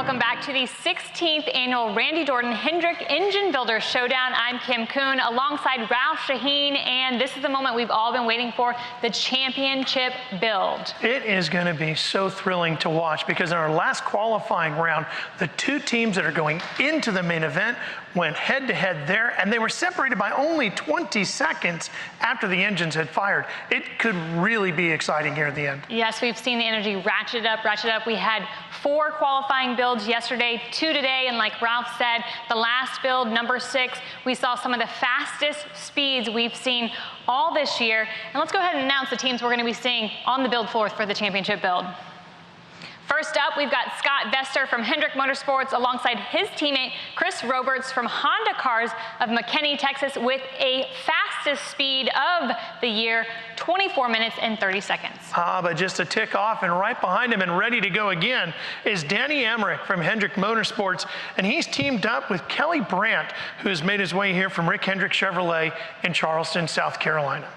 welcome back to the 16th annual Randy Dorton Hendrick Engine Builder Showdown. I'm Kim Kuhn alongside Ralph Shaheen, and this is the moment we've all been waiting for, the championship build. It is going to be so thrilling to watch because in our last qualifying round, the two teams that are going into the main event went head-to-head there, and they were separated by only 20 seconds after the engines had fired. It could really be exciting here at the end. Yes, we've seen the energy ratchet up. We had 4 qualifying builds yesterday, 2 today, and like Ralph said, the last build, number 6, we saw some of the fastest speeds we've seen all this year. And let's go ahead and announce the teams we're going to be seeing on the build floor for the championship build. First up, we've got Scott Vester from Hendrick Motorsports alongside his teammate Chris Roberts from Honda Cars of McKinney, Texas, with a fastest speed of the year, 24 minutes and 30 seconds. But just a tick off, and right behind him and ready to go again is Danny Emmerich from Hendrick Motorsports, and he's teamed up with Kelly Brandt, who has made his way here from Rick Hendrick Chevrolet in Charleston, South Carolina.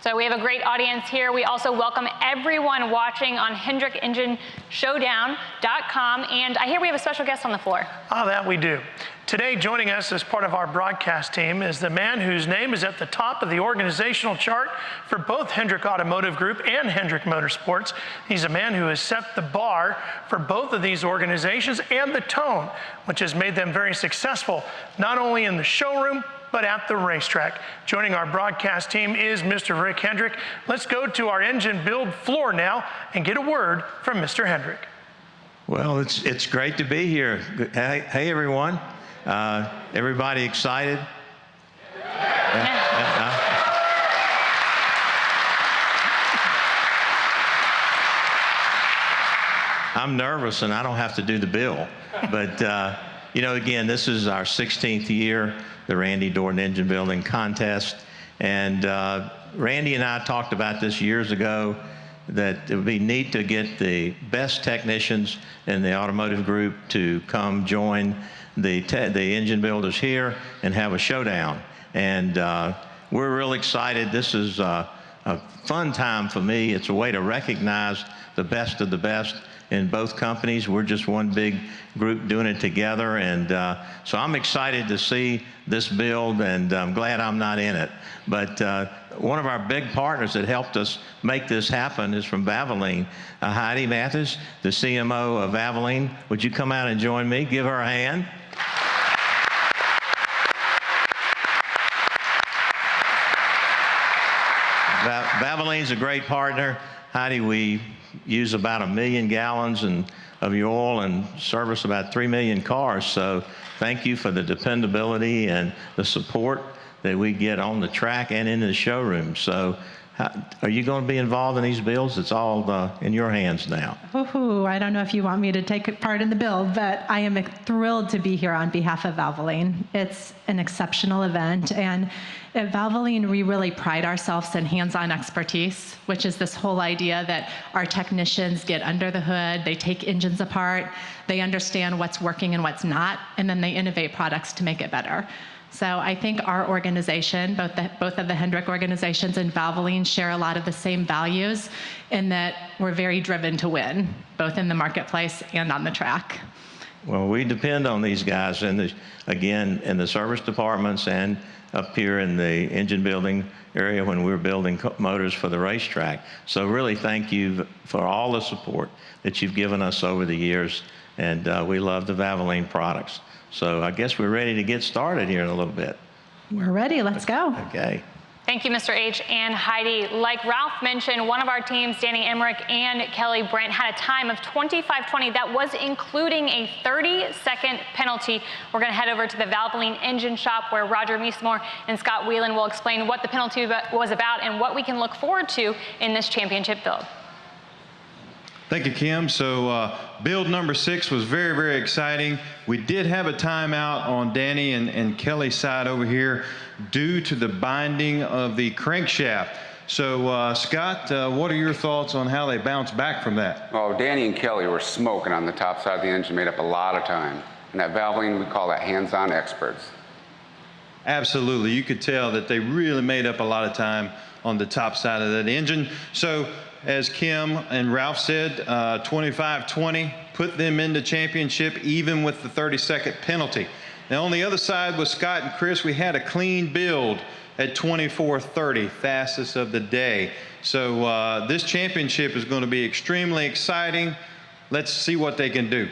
So we have a great audience here. We also welcome everyone watching on HendrickEngineShowdown.com. And I hear we have a special guest on the floor. That we do. Today, joining us as part of our broadcast team is the man whose name is at the top of the organizational chart for both Hendrick Automotive Group and Hendrick Motorsports. He's a man who has set the bar for both of these organizations and the tone, which has made them very successful, not only in the showroom, but at the racetrack. Joining our broadcast team is Mr. Rick Hendrick. Let's go to our engine build floor now and get a word from Mr. Hendrick. Well, it's great to be here. Hey everyone. Everybody excited? I'm nervous and I don't have to do the bill, but you know, again, this is our 16th year, the Randy Dorton Engine Building Contest, and Randy and I talked about this years ago, that it would be neat to get the best technicians in the automotive group to come join the engine builders here and have a showdown. And we're real excited. This is a fun time for me. It's a way to recognize the best of the best in both companies. We're just one big group doing it together, and so I'm excited to see this build, and I'm glad I'm not in it. But one of our big partners that helped us make this happen is from Valvoline. Heidi Mathis, the CMO of Valvoline. Would you come out and join me? Give her a hand. Valvoline's a great partner. Heidi, we use about 1 million gallons of your oil and service about 3 million cars. So thank you for the dependability and the support that we get on the track and in the showroom. So are you going to be involved in these builds? It's all in your hands now. Ooh, I don't know if you want me to take part in the build, but I am thrilled to be here on behalf of Valvoline. It's an exceptional event, and at Valvoline, we really pride ourselves in hands-on expertise, which is this whole idea that our technicians get under the hood, they take engines apart, they understand what's working and what's not, and then they innovate products to make it better. So I think our organization, both of the Hendrick organizations and Valvoline, share a lot of the same values in that we're very driven to win, both in the marketplace and on the track. Well, we depend on these guys, again, in the service departments and up here in the engine building area when we're building motors for the racetrack. So really thank you for all the support that you've given us over the years, and we love the Valvoline products. So I guess we're ready to get started here in a little bit. We're ready, let's go. Okay. Thank you, Mr. H. and Heidi. Like Ralph mentioned, one of our teams, Danny Emmerich and Kelly Brandt, had a time of 25:20. That was including a 30-second penalty. We're going to head over to the Valvoline engine shop where Roger Meesmore and Scott Whelan will explain what the penalty was about and what we can look forward to in this championship build. Thank you, Kim. So build number 6 was very, very exciting. We did have a timeout on Danny and Kelly's side over here due to the binding of the crankshaft. So Scott, what are your thoughts on how they bounced back from that? Well, Danny and Kelly were smoking on the top side of the engine, made up a lot of time. And at Valvoline, we call that hands-on experts. Absolutely. You could tell that they really made up a lot of time on the top side of that engine. So as Kim and Ralph said, 25-20, put them into championship even with the 30-second penalty. Now on the other side with Scott and Chris, we had a clean build at 24-30, fastest of the day. So this championship is going to be extremely exciting. Let's see what they can do.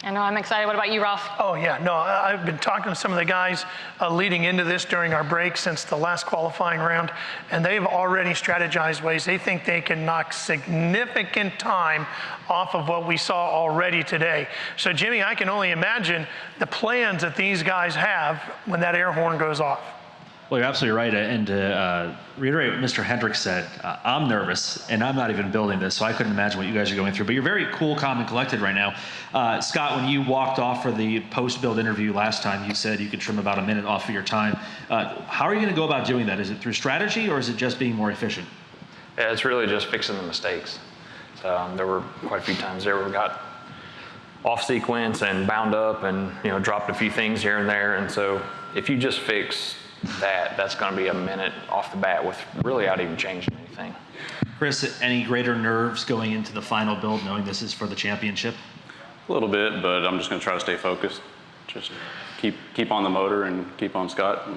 I know I'm excited. What about you, Ralph? Oh, yeah. No, I've been talking to some of the guys leading into this during our break since the last qualifying round, and they've already strategized ways. They think they can knock significant time off of what we saw already today. So, Jimmy, I can only imagine the plans that these guys have when that air horn goes off. Well, you're absolutely right. And to reiterate what Mr. Hendrick said, I'm nervous, and I'm not even building this, so I couldn't imagine what you guys are going through. But you're very cool, calm, and collected right now. Scott, when you walked off for the post-build interview last time, you said you could trim about a minute off of your time. How are you going to go about doing that? Is it through strategy, or is it just being more efficient? Yeah, it's really just fixing the mistakes. There were quite a few times there where we got off sequence and bound up and dropped a few things here and there. And so if you just fix that's going to be a minute off the bat with really not even changing anything. Chris, any greater nerves going into the final build knowing this is for the championship? A little bit, but I'm just going to try to stay focused. Just keep on the motor and keep on Scott.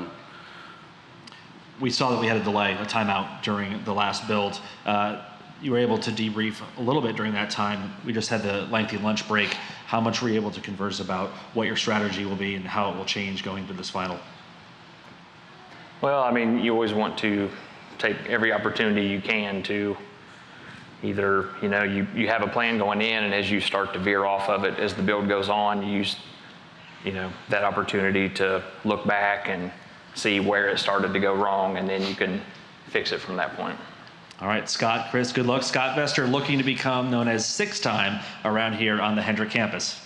We saw that we had a delay, a timeout during the last build. You were able to debrief a little bit during that time. We just had the lengthy lunch break. How much were you able to converse about what your strategy will be and how it will change going into this final? Well, I mean, you always want to take every opportunity you can to either, you have a plan going in, and as you start to veer off of it, as the build goes on, you use, that opportunity to look back and see where it started to go wrong, and then you can fix it from that point. All right, Scott, Chris, good luck. Scott Vester looking to become known as 6-time around here on the Hendrick campus.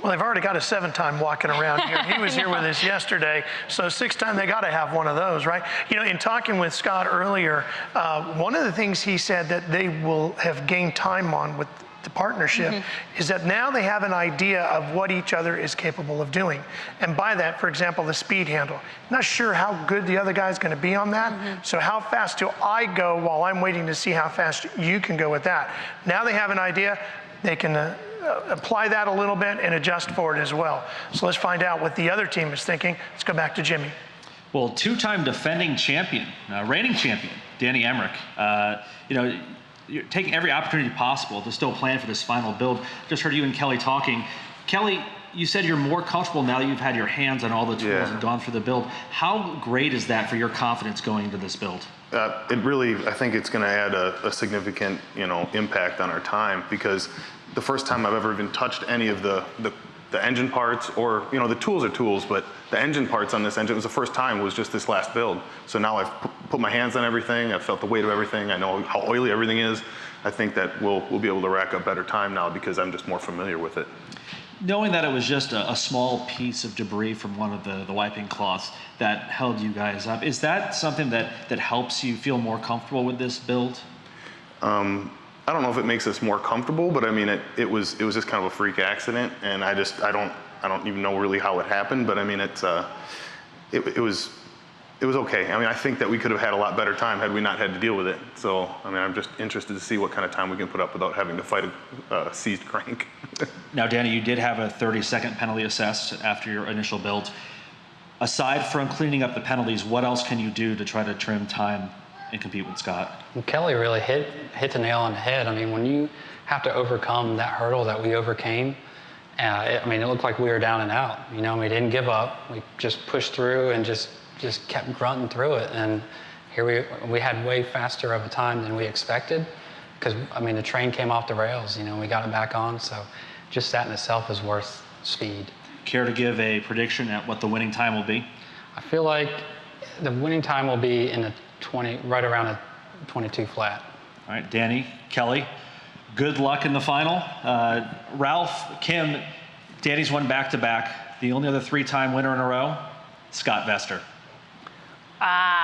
Well, they've already got a 7-time walking around here. He was here with us yesterday, so 6-time, they got to have one of those, right? In talking with Scott earlier, one of the things he said that they will have gained time on with the partnership is that now they have an idea of what each other is capable of doing. And by that, for example, the speed handle. Not sure how good the other guy's going to be on that, so how fast do I go while I'm waiting to see how fast you can go with that? Now they have an idea, they can apply that a little bit and adjust for it as well. So let's find out what the other team is thinking. Let's go back to Jimmy. Well, 2-time defending champion, reigning champion, Danny Hendrick. You're taking every opportunity possible to still plan for this final build. Just heard you and Kelly talking. Kelly, you said you're more comfortable now that you've had your hands on all the tools and gone through the build. How great is that for your confidence going into this build? It really, I think it's going to add a significant, impact on our time, because the first time I've ever even touched any of the engine parts, or the tools are tools, but the engine parts on this engine, it was the first time, was just this last build. So now I've put my hands on everything. I've felt the weight of everything. I know how oily everything is. I think that we'll be able to rack up better time now because I'm just more familiar with it. Knowing that it was just a small piece of debris from one of the wiping cloths that held you guys up, is that something that helps you feel more comfortable with this build? I don't know if it makes us more comfortable, but I mean, it was just kind of a freak accident, and I don't even know really how it happened, but I mean, it was okay. I mean, I think that we could have had a lot better time had we not had to deal with it. So, I mean, I'm just interested to see what kind of time we can put up without having to fight a seized crank. Now, Danny, you did have a 30-second penalty assessed after your initial build. Aside from cleaning up the penalties, what else can you do to try to trim time and compete with Scott? Well, Kelly really hit the nail on the head. I mean, when you have to overcome that hurdle that we overcame, it looked like we were down and out. We didn't give up. We just pushed through and just kept grunting through it. And here we had way faster of a time than we expected, because the train came off the rails. We got it back on. So just that in itself is worth speed. Care to give a prediction at what the winning time will be? I feel like the winning time will be in the right around a 22 flat. All right, Danny, Kelly, good luck in the final. Ralph, Kim, Danny's won back-to-back. The only other 3-time winner in a row, Scott Vester.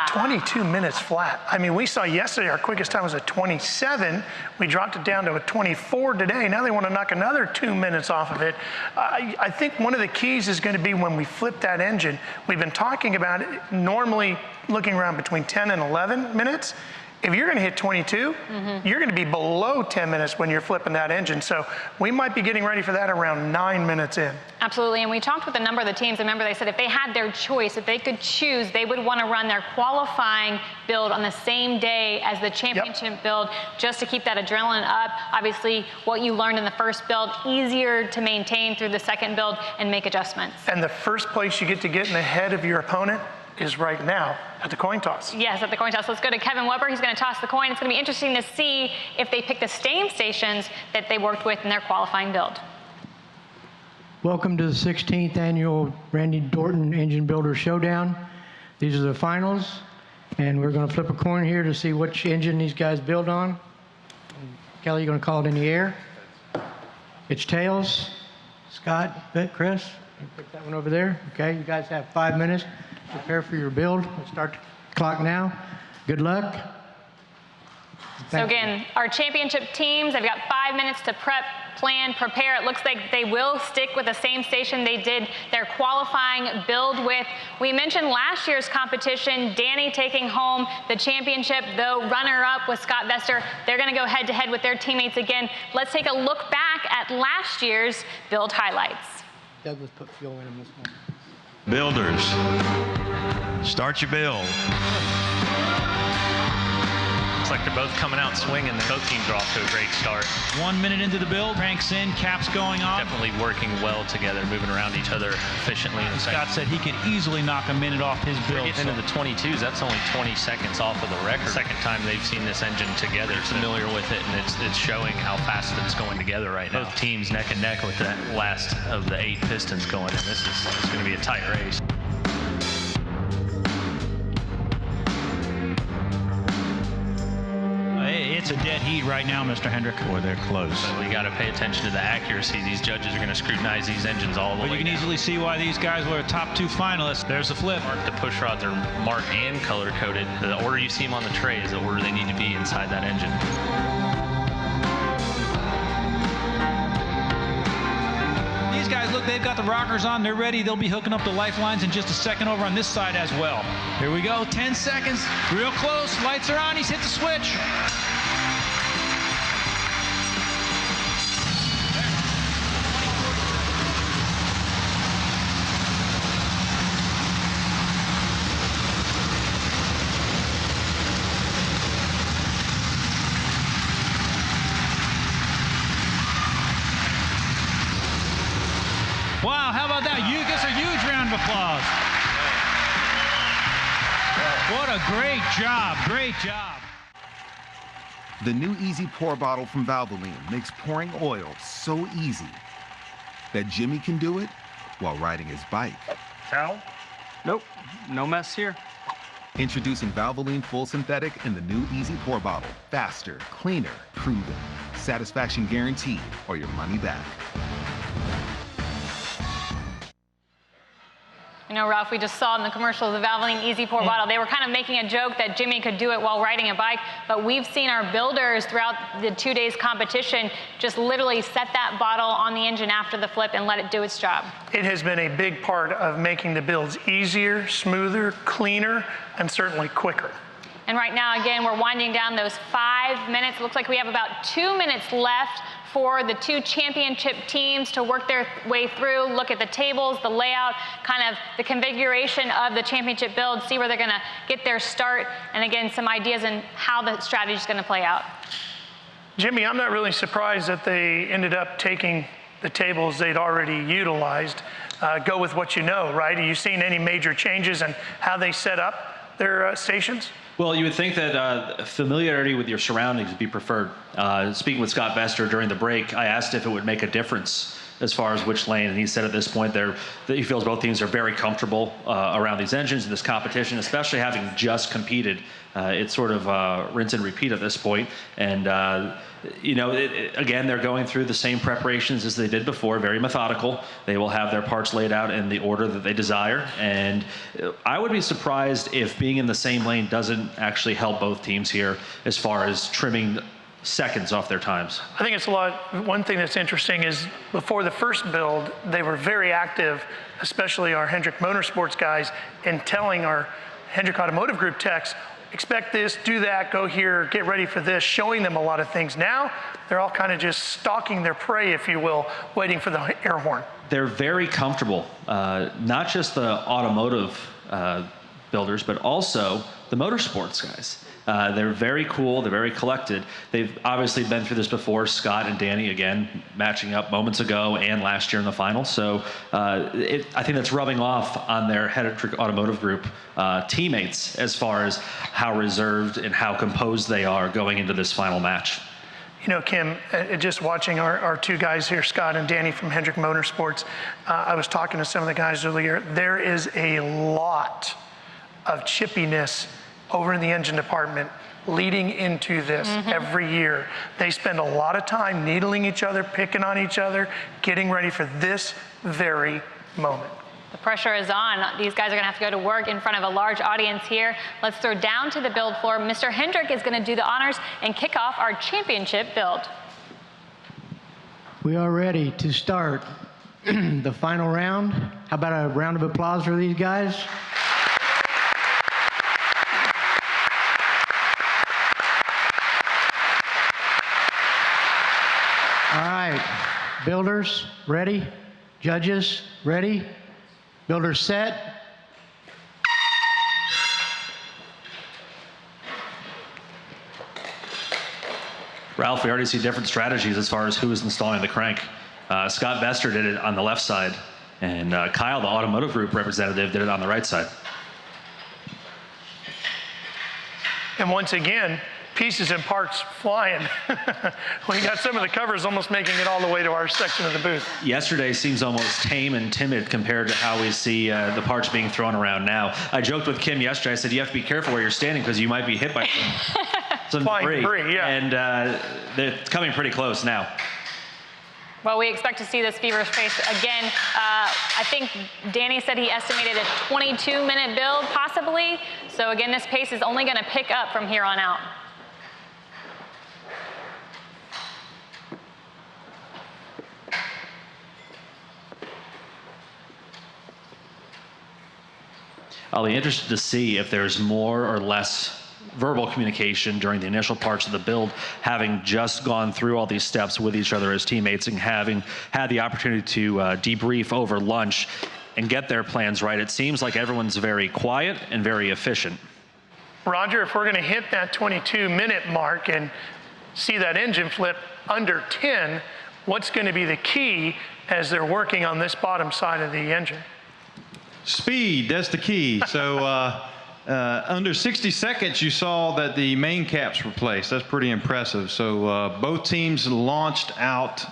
22 minutes flat. I mean, we saw yesterday our quickest time was a 27. We dropped it down to a 24 today. Now they want to knock another 2 minutes off of it. I think one of the keys is going to be when we flip that engine. We've been talking about it, normally looking around between 10 and 11 minutes. If you're going to hit 22, you're going to be below 10 minutes when you're flipping that engine. So we might be getting ready for that around 9 minutes in. Absolutely, and we talked with a number of the teams. Remember, they said if they had their choice, if they could choose, they would want to run their qualifying build on the same day as the championship build, just to keep that adrenaline up. Obviously, what you learned in the first build, easier to maintain through the second build and make adjustments. And the first place you get in the head of your opponent is right now at the coin toss. Yes, at the coin toss. Let's go to Kevin Weber. He's going to toss the coin. It's going to be interesting to see if they pick the same stations that they worked with in their qualifying build. Welcome to the 16th annual Randy Dorton Engine Builder Showdown. These are the finals, and we're going to flip a coin here to see which engine these guys build on. Kelly, you're going to call it in the air. It's tails. Scott, Chris, you pick that one over there. Okay, you guys have 5 minutes. Prepare for your build. We'll start the clock now. Good luck. So again, our championship teams, they've got 5 minutes to prep, plan, prepare. It looks like they will stick with the same station they did their qualifying build with. We mentioned last year's competition, Danny taking home the championship, though runner-up with Scott Vester. They're going to go head-to-head with their teammates again. Let's take a look back at last year's build highlights. Douglas put fuel in this one. Builders, start your build. Looks like they're both coming out swinging. Both teams are off to a great start. 1 minute into the build, cranks in, caps going on. Definitely working well together, moving around each other efficiently. Scott said he could easily knock a minute off his build. Into the 22s, that's only 20 seconds off of the record. Second time they've seen this engine together. Familiar with it, and it's showing how fast it's going together right now. Both teams neck and neck with that last of the 8 pistons going, and this is going to be a tight race. It's a dead heat right now, Mr. Hendrick. Boy, they're close. So we got to pay attention to the accuracy. These judges are going to scrutinize these engines all the way. But you can easily see why these guys were top 2 finalists. There's the flip. The push rods are marked and color coded. The order you see them on the tray is the order they need to be inside that engine. These guys, look, they've got the rockers on. They're ready. They'll be hooking up the lifelines in just a second over on this side as well. Here we go. 10 seconds. Real close. Lights are on. He's hit the switch. Wow, how about that? You gets a huge round of applause. What a great job, great job. The new Easy Pour bottle from Valvoline makes pouring oil so easy that Jimmy can do it while riding his bike. Towel? Nope, no mess here. Introducing Valvoline Full Synthetic in the new Easy Pour bottle. Faster, cleaner, proven. Satisfaction guaranteed or your money back. You know, Ralph, we just saw in the commercial the Valvoline Easy Pour bottle. They were kind of making a joke that Jimmy could do it while riding a bike, but we've seen our builders throughout the 2 days competition just literally set that bottle on the engine after the flip and let it do its job. It has been a big part of making the builds easier, smoother, cleaner, and certainly quicker. And right now, again, we're winding down those 5 minutes. It looks like we have about 2 minutes left for the 2 championship teams to work their way through, look at the tables, the layout, kind of the configuration of the championship build, see where they're going to get their start, and again, some ideas on how the strategy is going to play out. Jimmy, I'm not really surprised that they ended up taking the tables they'd already utilized. Go with what you know, right? Have you seen any major changes in how they set up their stations? Well, you would think that familiarity with your surroundings would be preferred. Speaking with Scott Vester during the break, I asked if it would make a difference as far as which lane, and he said at this point that he feels both teams are very comfortable around these engines in this competition, especially having just competed. It's sort of rinse and repeat at this point, and you know, again, they're going through the same preparations as they did before, very methodical. They will have their parts laid out in the order that they desire, and I would be surprised if being in the same lane doesn't actually help both teams here as far as trimming seconds off their times. I think it's a lot. One thing that's interesting is before the first build, they were very active, especially our Hendrick Motorsports guys, in telling our Hendrick Automotive Group techs expect this, do that, go here, get ready for this, showing them a lot of things. Now, they're all kind of just stalking their prey, if you will, waiting for the air horn. They're very comfortable, not just the automotive builders, but also the motorsports guys. They're very cool. They're very collected. They've obviously been through this before. Scott and Danny, again, matching up moments ago and last year in the final. So I think that's rubbing off on their Hendrick Automotive Group teammates as far as how reserved and how composed they are going into this final match. You know, Kim, just watching our two guys here, Scott and Danny from Hendrick Motorsports, I was talking to some of the guys earlier. There is a lot of chippiness over in the engine department leading into this every year. They spend a lot of time needling each other, picking on each other, getting ready for this very moment. The pressure is on. These guys are gonna have to go to work in front of a large audience here. Let's throw down to the build floor. Mr. Hendrick is gonna do the honors and kick off our championship build. We are ready to start the final round. How about a round of applause for these guys? All right, builders, ready? Judges, ready? Builders set. Ralph, we already see different strategies as far as who is installing the crank. Scott Bester did it on the left side, and Kyle, the automotive group representative, did it on the right side. And once again, pieces and parts flying. We got some of the covers almost making it all the way to our section of the booth. Yesterday seems almost tame and timid compared to how we see the parts being thrown around now. I joked with Kim yesterday. I said, you have to be careful where you're standing because you might be hit by some debris. Yeah. And they're coming pretty close now. Well, we expect to see this feverish pace again. I think Danny said he estimated a 22-minute build, possibly. So again, this pace is only going to pick up from here on out. I'll be interested to see if there's more or less verbal communication during the initial parts of the build, having just gone through all these steps with each other as teammates and having had the opportunity to debrief over lunch and get their plans right. It seems like everyone's very quiet and very efficient. Roger, if we're going to hit that 22-minute mark and see that engine flip under 10, what's going to be the key as they're working on this bottom side of the engine? Speed, that's the key. So under 60 seconds, you saw that the main caps were placed. That's pretty impressive. So both teams launched out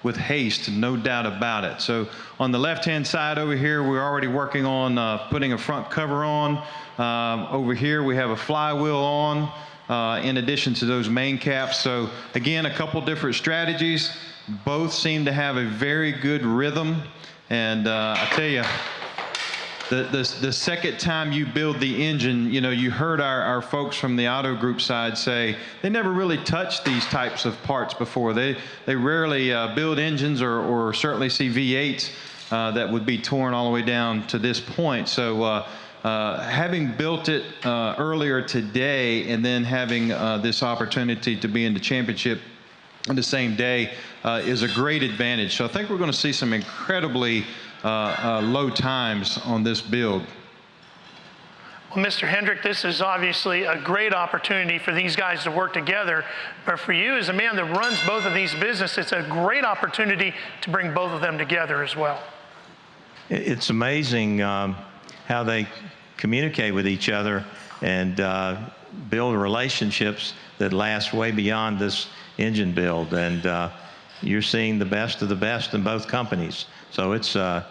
with haste, no doubt about it. So on the left-hand side over here, we're already working on putting a front cover on. Over here, we have a flywheel on in addition to those main caps. So again, a couple different strategies. Both seem to have a very good rhythm. And I tell you, the second time you build the engine, you know, you heard our folks from the auto group side say they never really touched these types of parts before. They rarely build engines or certainly see V8s that would be torn all the way down to this point. So having built it earlier today and then having this opportunity to be in the championship on the same day is a great advantage. So I think we're going to see some incredibly low times on this build. Well, Mr. Hendrick, this is obviously a great opportunity for these guys to work together. But for you as a man that runs both of these businesses, it's a great opportunity to bring both of them together as well. It's amazing how they communicate with each other and build relationships that last way beyond this engine build. And you're seeing the best of the best in both companies. So it's a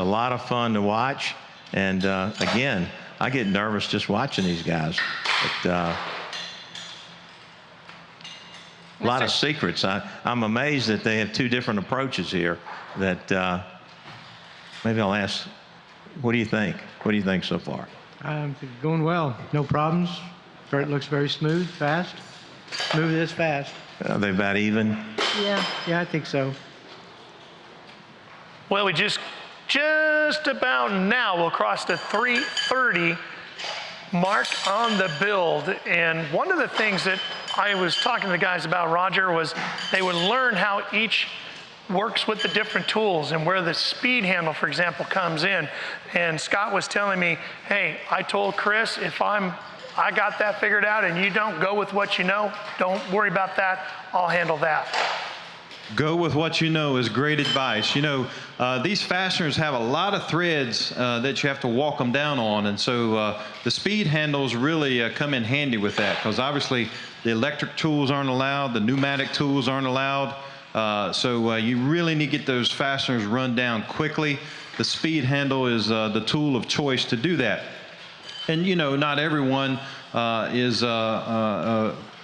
lot of fun to watch. And again, I get nervous just watching these guys. But, a lot of secrets. I'm amazed that they have two different approaches here. That maybe I'll ask, what do you think? What do you think so far? Going well. No problems. It looks very smooth, fast. Smooth as fast. Are they about even? Yeah, I think so. Well, we just about now will cross the 3:30 Mark, on the build, and one of the things that I was talking to the guys about, Roger, was they would learn how each works with the different tools and where the speed handle, for example, comes in. And Scott was telling me, hey, I told Chris, if I got that figured out and you don't go with what you know, don't worry about that, I'll handle that. Go with what you know is great advice. You know, these fasteners have a lot of threads that you have to walk them down on, and so the speed handles really come in handy with that, because obviously the electric tools aren't allowed, the pneumatic tools aren't allowed, so you really need to get those fasteners run down quickly. The speed handle is the tool of choice to do that. And you know, not everyone is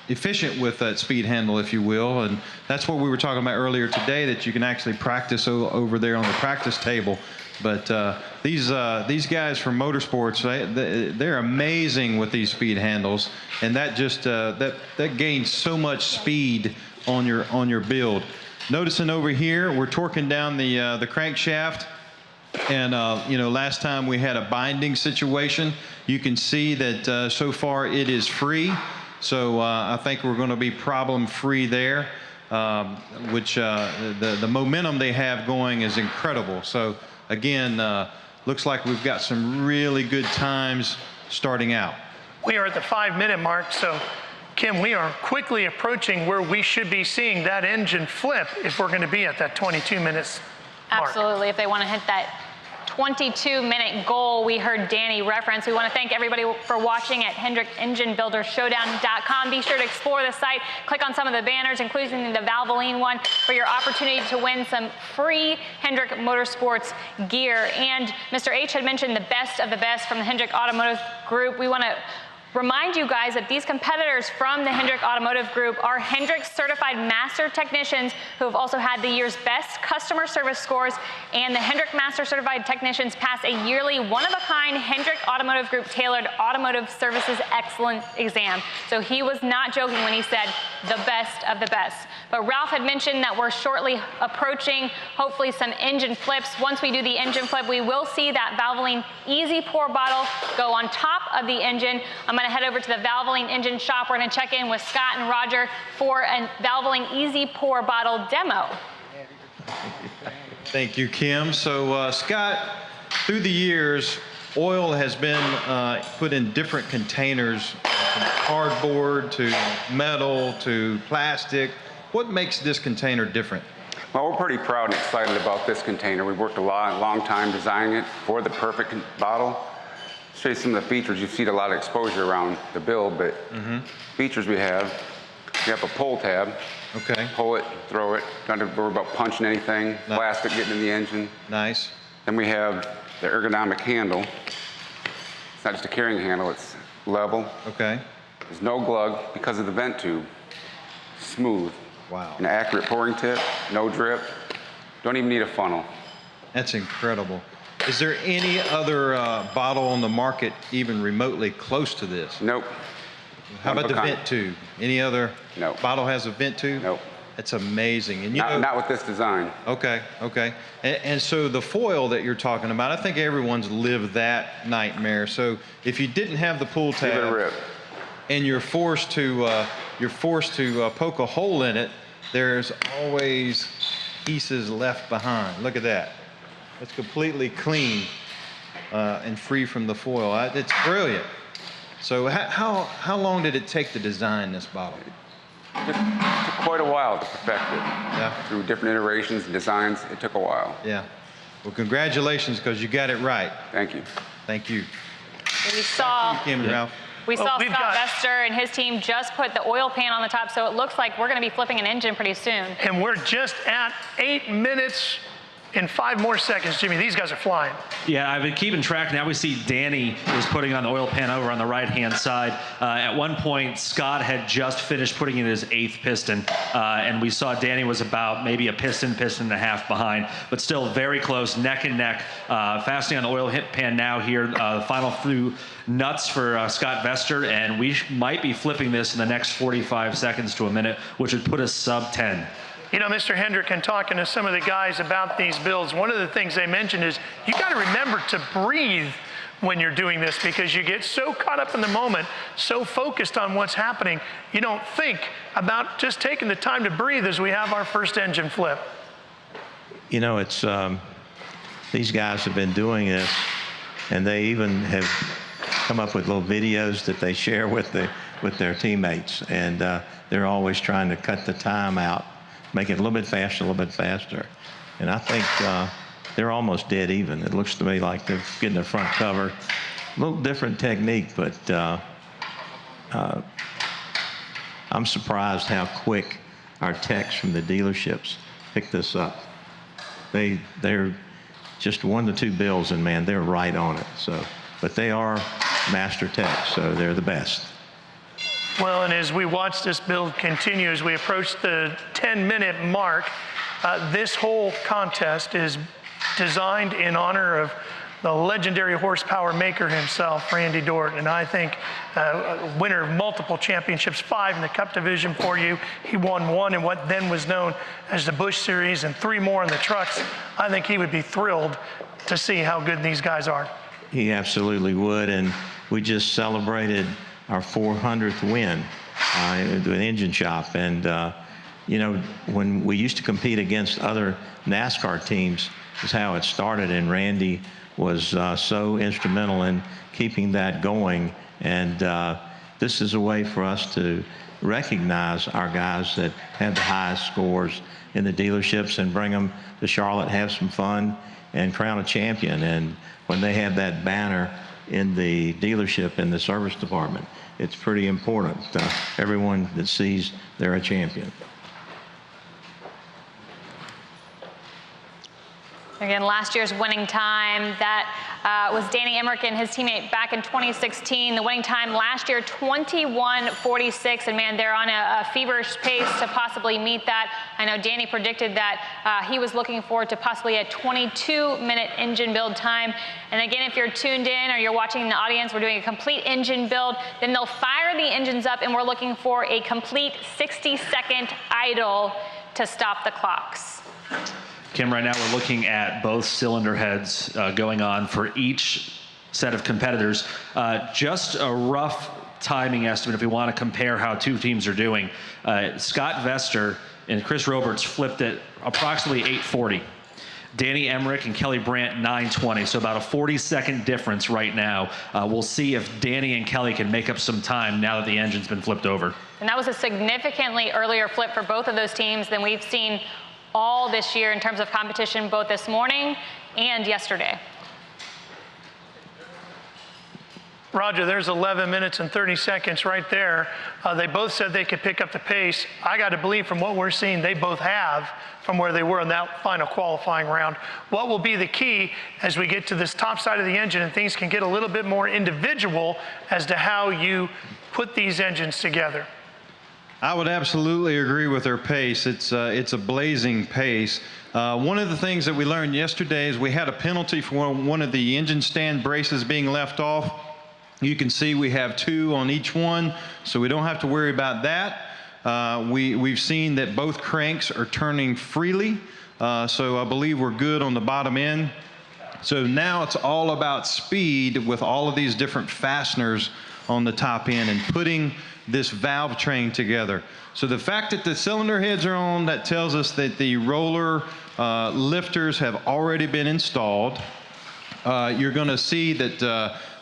efficient with that speed handle, if you will, and that's what we were talking about earlier today, that you can actually practice over there on the practice table. But these guys from Motorsports, they're amazing with these speed handles, and that just that gains so much speed on your build. Noticing over here, we're torquing down the crankshaft, and you know, last time we had a binding situation. You can see that so far it is free. So I think we're going to be problem-free there, which the momentum they have going is incredible. So again, looks like we've got some really good times starting out. We are at the 5-minute mark, so Kim, we are quickly approaching where we should be seeing that engine flip if we're going to be at that 22 minutes mark. Absolutely, if they want to hit that 22-minute goal we heard Danny reference. We want to thank everybody for watching at HendrickEngineBuilderShowdown.com. Be sure to explore the site, click on some of the banners, including the Valvoline one, for your opportunity to win some free Hendrick Motorsports gear. And Mr. H had mentioned the best of the best from the Hendrick Automotive Group. We want to remind you guys that these competitors from the Hendrick Automotive Group are Hendrick certified master technicians who have also had the year's best customer service scores, and the Hendrick Master Certified Technicians pass a yearly one-of-a-kind Hendrick Automotive Group tailored automotive services excellence exam. So he was not joking when he said the best of the best. But Ralph had mentioned that we're shortly approaching hopefully some engine flips. Once we do the engine flip, we will see that Valvoline Easy Pour bottle go on top of the engine. I'm going to head over to the Valvoline engine shop. We're going to check in with Scott and Roger for a Valvoline Easy Pour bottle demo. Thank you, Kim. So Scott, through the years, oil has been put in different containers, from cardboard to metal to plastic. What makes this container different? Well, we're pretty proud and excited about this container. We've worked a long time designing it for the perfect bottle. Show you some of the features. You've seen a lot of exposure around the build, but features we have a pull tab. Okay. Pull it, throw it. Don't have to worry about punching anything. Nice. Plastic getting in the engine. Nice. Then we have the ergonomic handle. It's not just a carrying handle, it's level. Okay. There's no glug because of the vent tube. Smooth. Wow. An accurate pouring tip, no drip. Don't even need a funnel. That's incredible. Is there any other bottle on the market even remotely close to this? Nope. How about the vent tube? Any other nope. bottle has a vent tube? Nope. That's amazing. And not with this design. Okay, okay. And so the foil that you're talking about, I think everyone's lived that nightmare. So if you didn't have the pull tab, give it a rip. And you're forced to poke a hole in it, there's always pieces left behind. Look at that. It's completely clean and free from the foil. It's brilliant. So how long did it take to design this bottle? It took quite a while to perfect it. Yeah. Through different iterations and designs, it took a while. Yeah. Well, congratulations, because you got it right. Thank you. Thank you. We saw Kim and Ralph. We saw Scott Vester and his team just put the oil pan on the top, so it looks like we're going to be flipping an engine pretty soon. And we're just at 8 minutes and 5 more seconds, Jimmy. These guys are flying. Yeah, I've been keeping track. Now we see Danny is putting on the oil pan over on the right-hand side. At one point, Scott had just finished putting in his 8th piston, and we saw Danny was about maybe a piston and a half behind, but still very close, neck and neck. Fastening on the oil pan now here. The final few nuts for Scott Vester, and we might be flipping this in the next 45 seconds to a minute, which would put us sub 10. You know, Mr. Hendrick, and talking to some of the guys about these builds, one of the things they mentioned is you got to remember to breathe when you're doing this, because you get so caught up in the moment, so focused on what's happening, you don't think about just taking the time to breathe as we have our first engine flip. You know, it's these guys have been doing this, and they even have come up with little videos that they share with their teammates, and they're always trying to cut the time out, make it a little bit faster. And I think they're almost dead even. It looks to me like they're getting the front cover. A little different technique, but I'm surprised how quick our techs from the dealerships pick this up. They're just 1 to 2 builds, and man, they're right on it. So, but they are master techs, so they're the best. Well, and as we watch this build continue, as we approach the 10-minute mark, this whole contest is designed in honor of the legendary horsepower maker himself, Randy Dorton. And I think winner of multiple championships, 5 in the Cup division for you. He won 1 in what then was known as the Busch Series and 3 more in the trucks. I think he would be thrilled to see how good these guys are. He absolutely would, and we just celebrated our 400th win at an engine shop. And you know, when we used to compete against other NASCAR teams, is how it started, and Randy was so instrumental in keeping that going. And this is a way for us to recognize our guys that have the highest scores in the dealerships and bring them to Charlotte, have some fun, and crown a champion. And when they have that banner in the dealership, in the service department, it's pretty important. Everyone that sees they're a champion. Again, last year's winning time, that was Danny Hendrick and his teammate back in 2016. The winning time last year, 21:46, and man, they're on a feverish pace to possibly meet that. I know Danny predicted that he was looking forward to possibly a 22-minute engine build time. And again, if you're tuned in or you're watching the audience, we're doing a complete engine build. Then they'll fire the engines up, and we're looking for a complete 60-second idle to stop the clocks. Kim, right now we're looking at both cylinder heads going on for each set of competitors. Just a rough timing estimate if we want to compare how 2 teams are doing. Scott Vester and Chris Roberts flipped at approximately 8:40. Danny Hendrick and Kelly Brandt 9:20, so about a 40-second difference right now. We'll see if Danny and Kelly can make up some time now that the engine's been flipped over. And that was a significantly earlier flip for both of those teams than we've seen all this year in terms of competition, both this morning and yesterday. Roger, there's 11 minutes and 30 seconds right there. They both said they could pick up the pace. I got to believe from what we're seeing, they both have from where they were in that final qualifying round. What will be the key as we get to this top side of the engine and things can get a little bit more individual as to how you put these engines together? I would absolutely agree with their pace. It's a blazing pace. One of the things that we learned yesterday is we had a penalty for one of the engine stand braces being left off. You can see we have 2 on each one, so we don't have to worry about that. We've seen that both cranks are turning freely, so I believe we're good on the bottom end. So now it's all about speed with all of these different fasteners on the top end and putting this valve train together. So the fact that the cylinder heads are on, that tells us that the roller lifters have already been installed. You're going to see that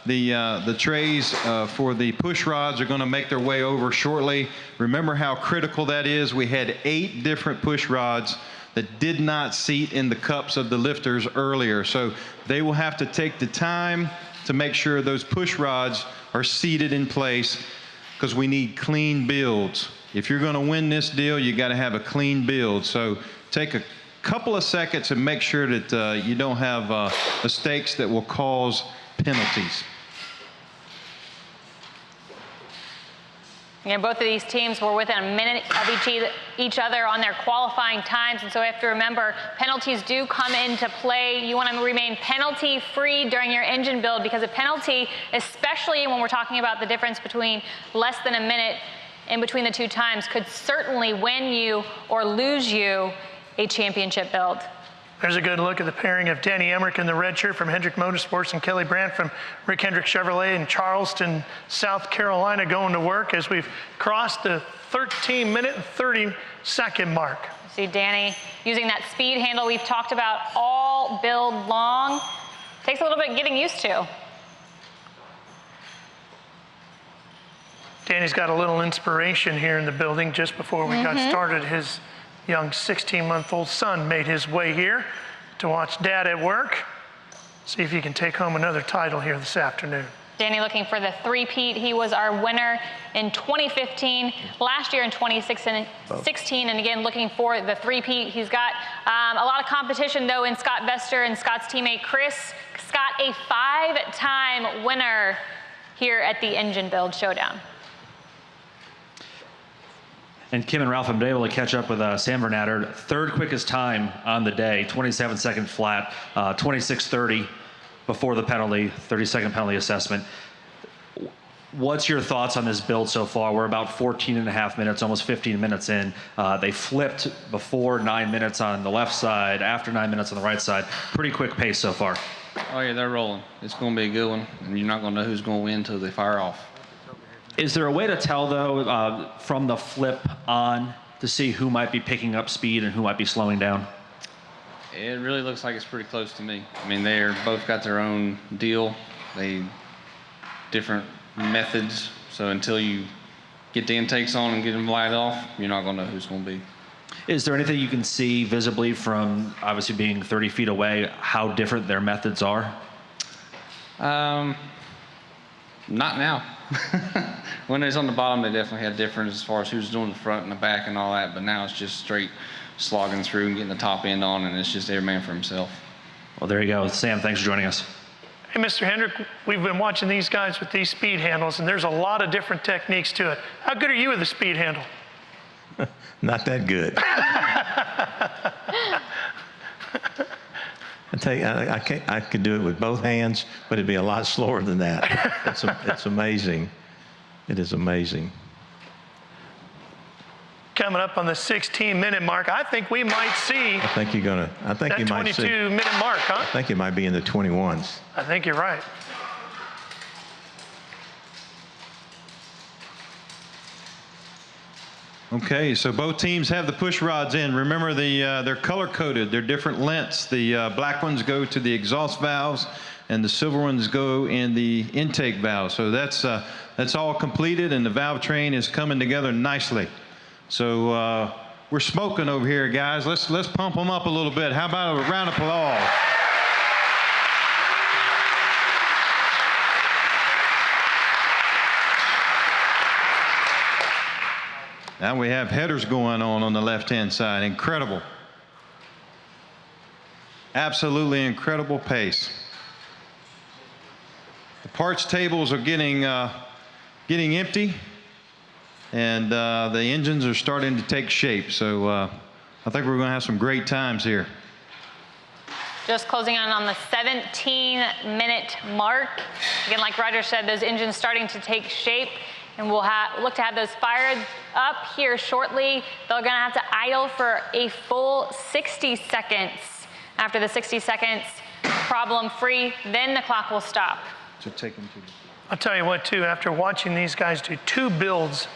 the trays for the push rods are going to make their way over shortly. Remember how critical that is. We had 8 different push rods that did not seat in the cups of the lifters earlier. So they will have to take the time to make sure those push rods are seated in place, because we need clean builds. If you're going to win this deal, you got to have a clean build. So take a couple of seconds and make sure that you don't have mistakes that will cause penalties. Yeah, both of these teams were within a minute of each other on their qualifying times, and so we have to remember penalties do come into play. You want to remain penalty-free during your engine build, because a penalty, especially when we're talking about the difference between less than a minute in between the 2 times, could certainly win you or lose you a championship build. There's a good look at the pairing of Danny Emmerich in the red shirt from Hendrick Motorsports and Kelly Brandt from Rick Hendrick Chevrolet in Charleston, South Carolina, going to work as we've crossed the 13-minute and 30-second mark. See Danny using that speed handle we've talked about all build long. Takes a little bit getting used to. Danny's got a little inspiration here in the building. Just before we got started, his young 16-month-old son made his way here to watch Dad at work. See if he can take home another title here this afternoon. Danny looking for the three-peat. He was our winner in 2015, last year in 2016, and again looking for the three-peat. He's got a lot of competition though in Scott Vester and Scott's teammate Chris. Scott, a 5-time winner here at the Engine Build Showdown. And Kim and Ralph, I'm able to catch up with Sam Vernatter. Third quickest time on the day, 27-second flat, 26:30 before the penalty, 30-second penalty assessment. What's your thoughts on this build so far? We're about 14 and a half minutes, almost 15 minutes in. They flipped before 9 minutes on the left side, after 9 minutes on the right side. Pretty quick pace so far. Oh yeah, they're rolling. It's going to be a good one, and you're not going to know who's going to win until they fire off. Is there a way to tell, though, from the flip on to see who might be picking up speed and who might be slowing down? It really looks like it's pretty close to me. I mean, they're both got their own deal. They different methods. So until you get the intakes on and get them light off, you're not going to know who's going to be. Is there anything you can see visibly from obviously being 30 feet away how different their methods are? Not now. When it was on the bottom, they definitely had difference as far as who's doing the front and the back and all that, but now it's just straight slogging through and getting the top end on, and it's just every man for himself. Well, there you go. Sam, thanks for joining us. Hey, Mr. Hendrick, we've been watching these guys with these speed handles, and there's a lot of different techniques to it. How good are you with the speed handle? Not that good. I tell you, I could do it with both hands, but it'd be a lot slower than that. It's amazing. It is amazing. Coming up on the 16-minute mark, I think we might see. I think you might see. 22-minute mark, huh? I think it might be in the 21s. I think you're right. Okay, so both teams have the push rods in. Remember, they're color-coded. They're different lengths. The black ones go to the exhaust valves, and the silver ones go in the intake valve. So that's all completed, and the valve train is coming together nicely. So we're smoking over here, guys. Let's pump them up a little bit. How about a round of applause? Now we have headers going on the left-hand side. Incredible. Absolutely incredible pace. The parts tables are getting empty, and the engines are starting to take shape. So I think we're going to have some great times here. Just closing on the 17-minute mark. Again, like Roger said, those engines starting to take shape. And we'll look to have those fired up here shortly. They're going to have to idle for a full 60 seconds. After the 60 seconds, problem-free, then the clock will stop. So take them to. I'll tell you what, too, after watching these guys do two builds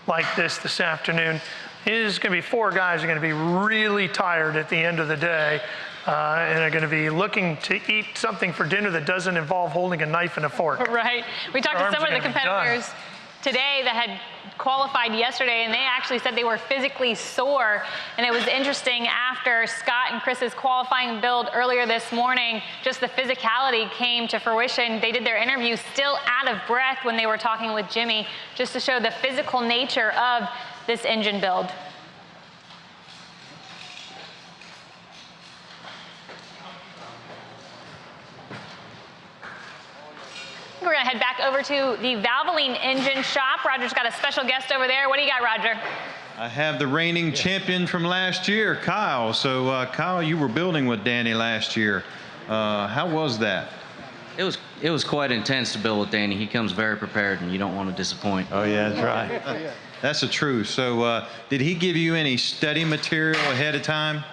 like this afternoon, there's going to be four guys who are going to be really tired at the end of the day. And are going to be looking to eat something for dinner that doesn't involve holding a knife and a fork. Right. We talked to some of the competitors today that had qualified yesterday, and they actually said they were physically sore. And it was interesting, after Scott and Chris's qualifying build earlier this morning, just the physicality came to fruition. They did their interview still out of breath when they were talking with Jimmy, just to show the physical nature of this engine build. We're going to head back over to the Valvoline engine shop. Roger's got a special guest over there. What do you got, Roger? I have the reigning champion from last year, Kyle. So, Kyle, you were building with Danny last year. How was that? It was quite intense to build with Danny. He comes very prepared, and you don't want to disappoint. Oh, yeah, that's right. That's the truth. So, did he give you any study material ahead of time?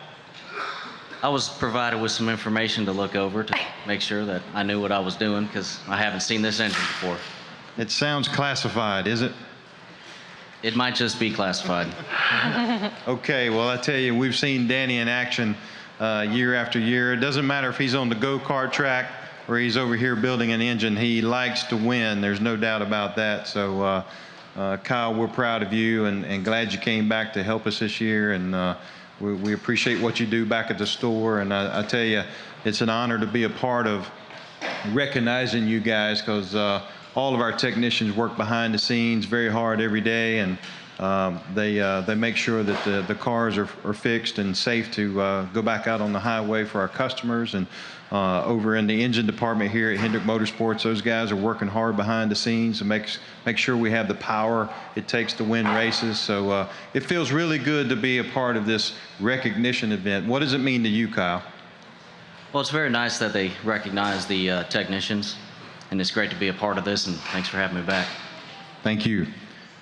I was provided with some information to look over to make sure that I knew what I was doing because I haven't seen this engine before. It sounds classified, is it? It might just be classified. Okay, well, I tell you, we've seen Danny in action year after year. It doesn't matter if he's on the go-kart track or he's over here building an engine. He likes to win. There's no doubt about that. So, Kyle, we're proud of you and glad you came back to help us this year. And we appreciate what you do back at the store. And I tell you, it's an honor to be a part of recognizing you guys because all of our technicians work behind the scenes very hard every day, and they make sure that the cars are fixed and safe to go back out on the highway for our customers. And over in the engine department here at Hendrick Motorsports, those guys are working hard behind the scenes to make sure we have the power it takes to win races. So it feels really good to be a part of this recognition event. What does it mean to you, Kyle? Well, it's very nice that they recognize the technicians, and it's great to be a part of this, and thanks for having me back. Thank you.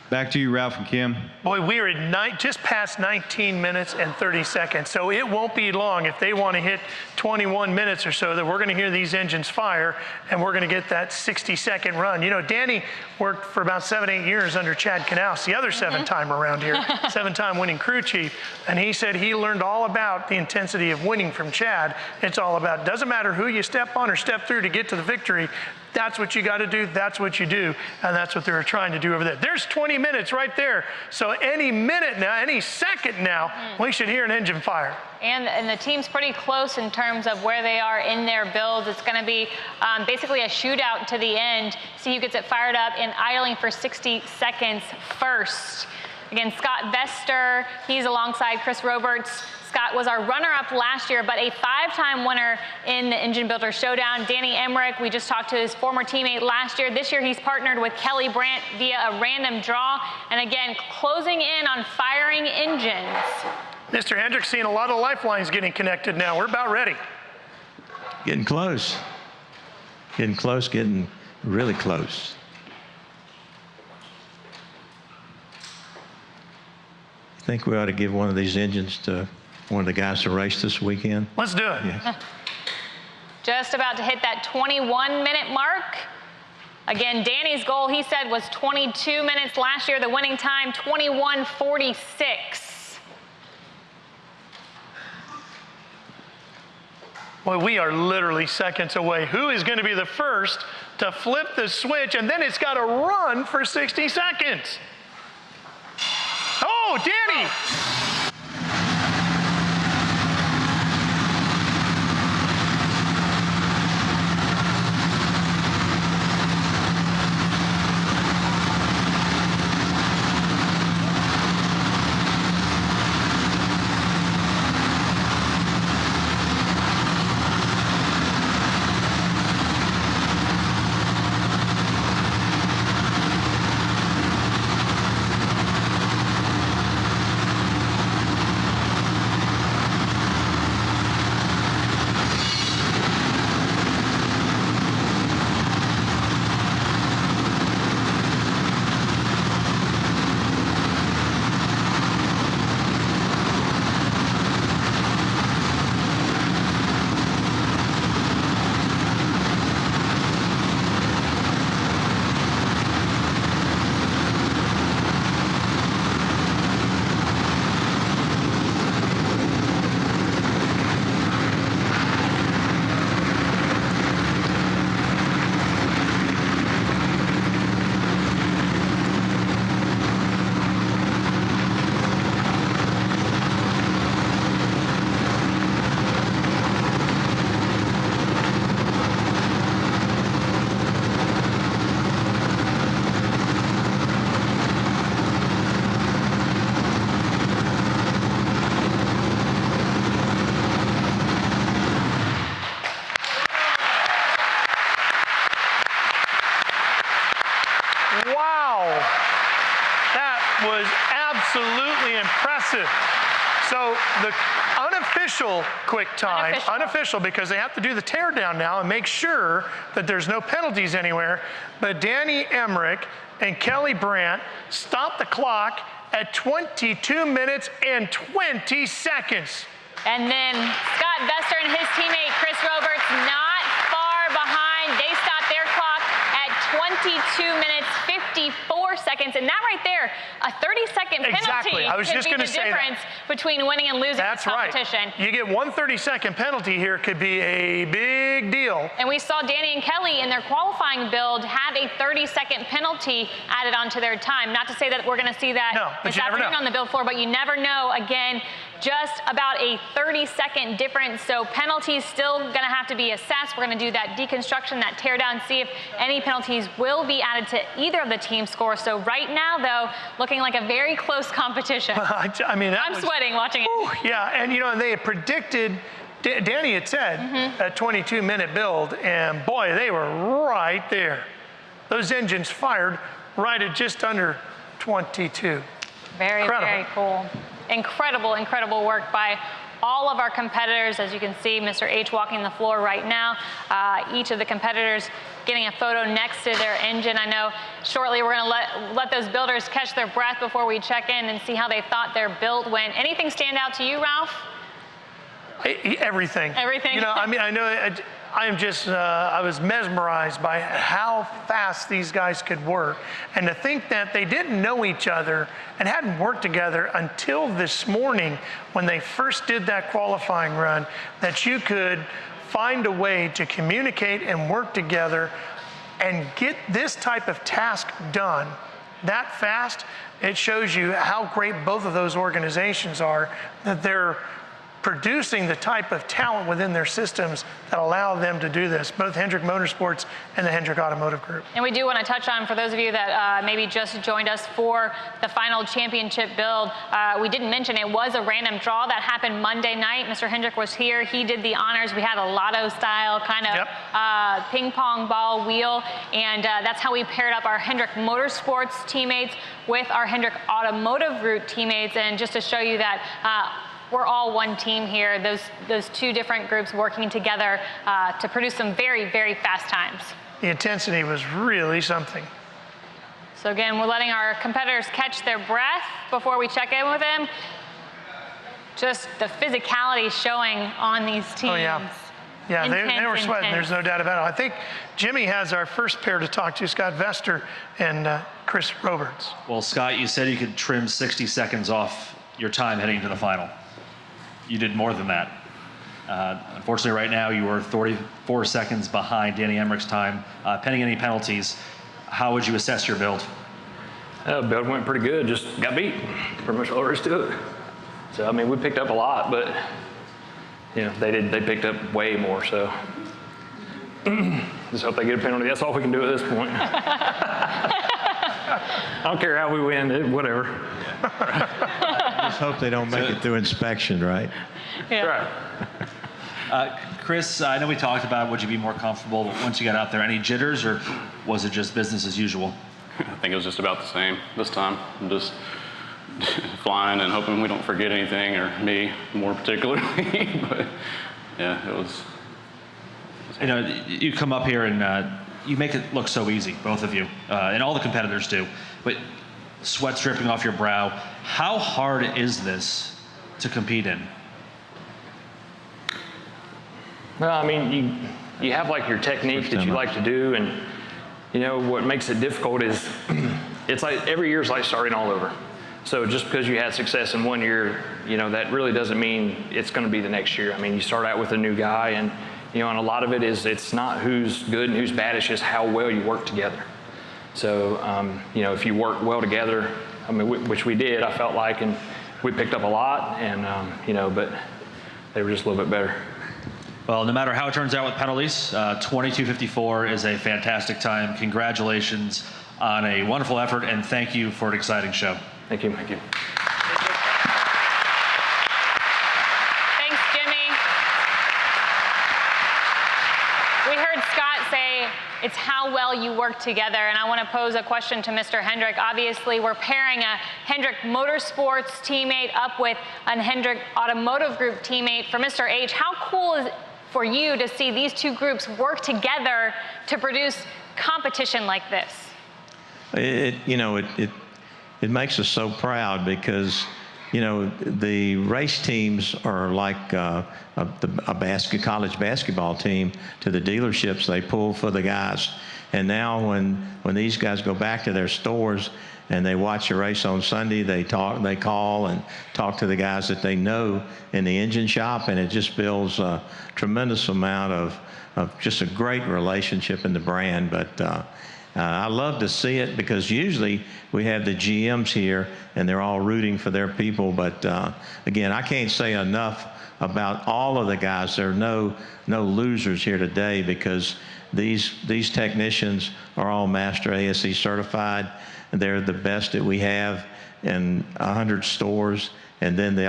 Back to you, Ralph and Kim. Boy, we are at just past 19 minutes and 30 seconds, so it won't be long if they want to hit 21 minutes or so that we're going to hear these engines fire, and we're going to get that 60-second run. You know, Danny worked for about 7-8 years under Chad Knaus, the other seven-time around here, seven-time winning crew chief, and he said he learned all about the intensity of winning from Chad. It's all about, doesn't matter who you step on or step through to get to the victory. That's what you got to do. That's what you do. And that's what they're trying to do over there. There's 20 minutes right there. So any minute now, any second now, we should hear an engine fire. And the team's pretty close in terms of where they are in their builds. It's going to be basically a shootout to the end. See who gets it fired up and idling for 60 seconds first. Again, Scott Vester, he's alongside Chris Roberts. Scott was our runner-up last year, but a 5-time winner in the Engine Builder Showdown. Danny Hendrick, we just talked to his former teammate last year. This year, he's partnered with Kelly Brandt via a random draw. And again, closing in on firing engines. Mr. Hendrick seeing a lot of lifelines getting connected now. We're about ready. Getting close. Getting close, getting really close. I think we ought to give one of these engines to one of the guys to race this weekend. Let's do it. Yeah. Just about to hit that 21-minute mark. Again, Danny's goal, he said, was 22 minutes. Last year, the winning time, 21:46. Boy, we are literally seconds away. Who is going to be the first to flip the switch? And then it's got to run for 60 seconds. Oh, Danny! Absolutely impressive. So the unofficial quick time, unofficial because they have to do the teardown now and make sure that there's no penalties anywhere, but Danny Hendrick and Kelly Brandt stopped the clock at 22 minutes and 20 seconds. And then Scott Vester and his teammate, Chris Roberts, not far behind. They stopped their clock at 22 minutes, 54 seconds. And that right there, a 30-second penalty Exactly. I was could just be going the to say difference between winning and losing That's this competition. right. You get one 30-second penalty here, could be a big deal. And we saw Danny and Kelly in their qualifying build have a 30-second penalty added onto their time. Not to say that we're going to see that this afternoon on the build floor, but you never know. Again, just about a 30-second difference. So penalties still going to have to be assessed. We're going to do that deconstruction, that tear down, see if any penalties will be added to either of the team scores. So right now, though, looking like a very close competition. I mean, I'm sweating watching it. Yeah, and and they had predicted, Danny had said, a 22-minute build, and boy, they were right there. Those engines fired right at just under 22. Very, very cool. Incredible, incredible work by all of our competitors. As you can see, Mr. H walking the floor right now. Each of the competitors getting a photo next to their engine. I know shortly we're going to let those builders catch their breath before we check in and see how they thought their build went. Anything stand out to you, Ralph? Everything. Everything. I mean, I know I am just, I was mesmerized by how fast these guys could work. And to think that they didn't know each other and hadn't worked together until this morning when they first did that qualifying run, that you could find a way to communicate and work together and get this type of task done that fast. It shows you how great both of those organizations are, that they're producing the type of talent within their systems that allow them to do this, both Hendrick Motorsports and the Hendrick Automotive Group. And we do want to touch on, for those of you that maybe just joined us for the final championship build, we didn't mention it was a random draw that happened Monday night. Mr. Hendrick was here. He did the honors. We had a lotto-style kind of ping pong ball wheel, and that's how we paired up our Hendrick Motorsports teammates with our Hendrick Automotive Group teammates. And just to show you that we're all one team here, those two different groups working together to produce some very, very fast times. The intensity was really something. So again, we're letting our competitors catch their breath before we check in with them. Just the physicality showing on these teams. Oh, yeah. Yeah, they were sweating, there's no doubt about it. I think Jimmy has our first pair to talk to, Scott Vester and Chris Roberts. Well, Scott, you said you could trim 60 seconds off your time heading to the final. You did more than that. Unfortunately, right now, you were 34 seconds behind Danny Emmerich's time. Pending any penalties, how would you assess your build? Build went pretty good, just got beat. Pretty much all there is to it. So, I mean, we picked up a lot, but, they picked up way more, so. Just hope they get a penalty. That's all we can do at this point. I don't care how we win, whatever. Just hope they don't make it through inspection, right? Yeah. Right. Chris, I know we talked about would you be more comfortable once you got out there. Any jitters, or was it just business as usual? I think it was just about the same this time. I'm just flying and hoping we don't forget anything, or me more particularly. But yeah, it was. You come up here and you make it look so easy, both of you, and all the competitors do. But sweat's dripping off your brow. How hard is this to compete in? Well, I mean, you have like your technique that you like to do, and what makes it difficult is it's like every year is like starting all over. So just because you had success in one year, that really doesn't mean it's going to be the next year. I mean, you start out with a new guy, and and a lot of it is it's not who's good and who's bad, it's just how well you work together. So, if you work well together, I mean, which we did, I felt like, and we picked up a lot, and, but they were just a little bit better. Well, no matter how it turns out with penalties, 22:54 is a fantastic time. Congratulations on a wonderful effort, and thank you for an exciting show. Thank you. Thank you. Thanks, Jimmy. We heard Scott say it's how well you work together, and I want to pose a question to Mr. Hendrick. Obviously, we're pairing a Hendrick Motorsports teammate up with a Hendrick Automotive Group teammate. For Mr. H, how cool is it for you to see these two groups work together to produce competition like this? It makes us so proud, because you know, the race teams are like a college basketball team to the dealerships. They pull for the guys. And now when these guys go back to their stores and they watch a race on Sunday, they call and talk to the guys that they know in the engine shop, and it just builds a tremendous amount of just a great relationship in the brand. But I love to see it, because usually we have the GMs here and they're all rooting for their people. But again, I can't say enough about all of the guys. There are no losers here today, because these technicians are all Master ASE certified. They're the best that we have in 100 stores. And then the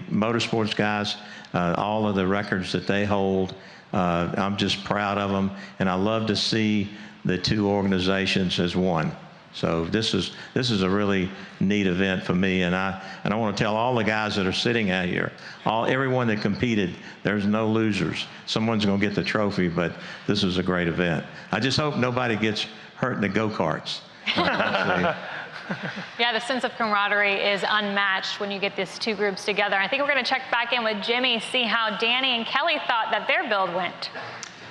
motorsports guys, all of the records that they hold, I'm just proud of them. And I love to see the two organizations as one. So this is a really neat event for me, and I want to tell all the guys that are sitting out here, everyone that competed, there's no losers. Someone's going to get the trophy, but this is a great event. I just hope nobody gets hurt in the go-karts. Yeah, the sense of camaraderie is unmatched when you get these two groups together. I think we're going to check back in with Jimmy, see how Danny and Kelly thought that their build went.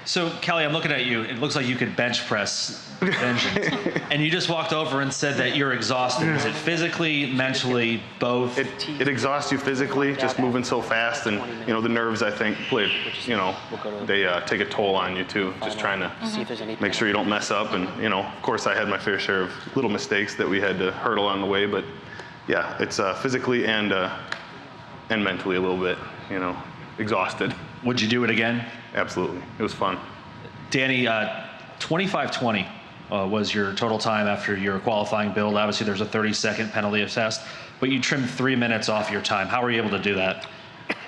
So, Kelly, I'm looking at you. It looks like you could bench press engines. And you just walked over and said that you're exhausted. Is it physically, mentally, both? It exhausts you physically, just moving so fast. And, you know, the nerves, I think, play, you know, they take a toll on you, too. Just trying to make sure you don't mess up. And, you know, of course, I had my fair share of little mistakes that we had to hurdle on the way. But, yeah, it's physically and mentally a little bit, you know, exhausted. Would you do it again? Absolutely. It was fun. Danny, 25:20 was your total time after your qualifying build. Obviously, there's a 30-second penalty assessed, but you trimmed 3 minutes off your time. How were you able to do that?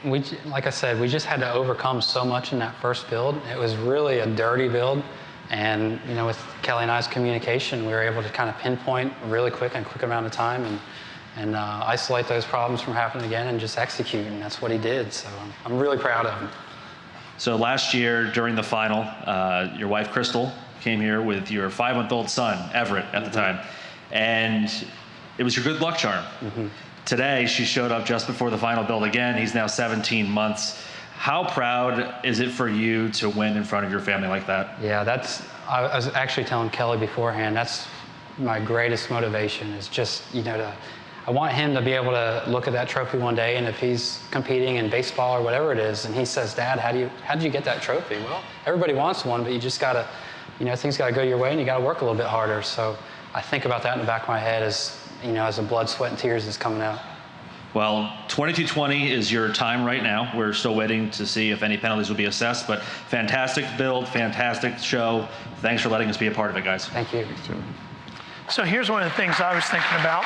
Like I said, we just had to overcome so much in that first build. It was really a dirty build. And, you know, with Kelly and I's communication, we were able to kind of pinpoint really quick amount of time and isolate those problems from happening again and just execute. And that's what he did. So I'm really proud of him. So last year during the final, your wife Crystal came here with your 5-month-old son, Everett, at the time, and it was your good luck charm. Today, she showed up just before the final build again. He's now 17 months. How proud is it for you to win in front of your family like that? Yeah, I was actually telling Kelly beforehand, that's my greatest motivation, is just, you know, I want him to be able to look at that trophy one day, and if he's competing in baseball or whatever it is, and he says, "Dad, how did you get that trophy?" Well, everybody wants one, but you just gotta, you know, things gotta go your way, and you gotta work a little bit harder. So I think about that in the back of my head as, you know, as the blood, sweat, and tears is coming out. Well, 22:20 is your time right now. We're still waiting to see if any penalties will be assessed, but fantastic build, fantastic show. Thanks for letting us be a part of it, guys. Thank you. So here's one of the things I was thinking about.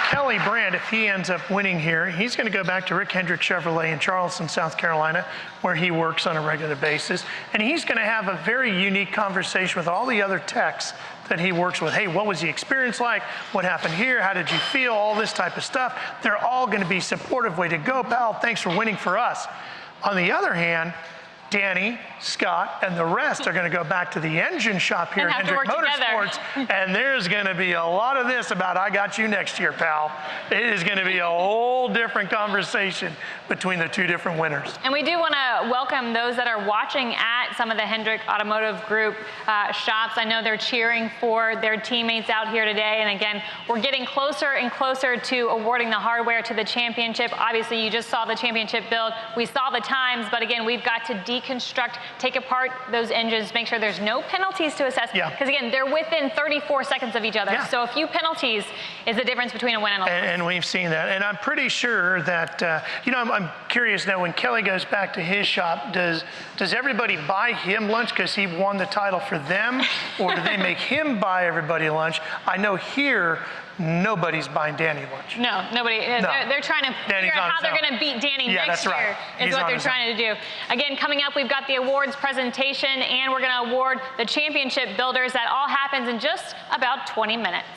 Kelly Brandt, if he ends up winning here, he's going to go back to Rick Hendrick Chevrolet in Charleston, South Carolina, where he works on a regular basis. And he's going to have a very unique conversation with all the other techs that he works with. Hey, what was the experience like? What happened here? How did you feel? All this type of stuff. They're all going to be supportive. Way to go, pal. Thanks for winning for us. On the other hand, Danny, Scott, and the rest are going to go back to the engine shop here at Hendrick Motorsports, and there's going to be a lot of this about "I got you next year, pal." It is going to be a whole different conversation between the two different winners. And we do want to welcome those that are watching at some of the Hendrick Automotive Group shops. I know they're cheering for their teammates out here today, and again, we're getting closer and closer to awarding the hardware to the championship. Obviously, you just saw the championship build. We saw the times, but again, we've got to deconstruct, take apart those engines, make sure there's no penalties to assess. Because again, they're within 34 seconds of each other. So a few penalties is the difference between a win and a loss. And we've seen that. And I'm pretty sure that, you know, I'm curious now, when Kelly goes back to his shop, does everybody buy him lunch because he won the title for them? Or do they make him buy everybody lunch? I know here, nobody's buying Danny lunch. No, nobody. No. They're trying to figure out how they're going to beat Danny next year is what they're trying to do. Again, coming up, we've got the awards presentation, and we're going to award the championship builders. That all happens in just about 20 minutes.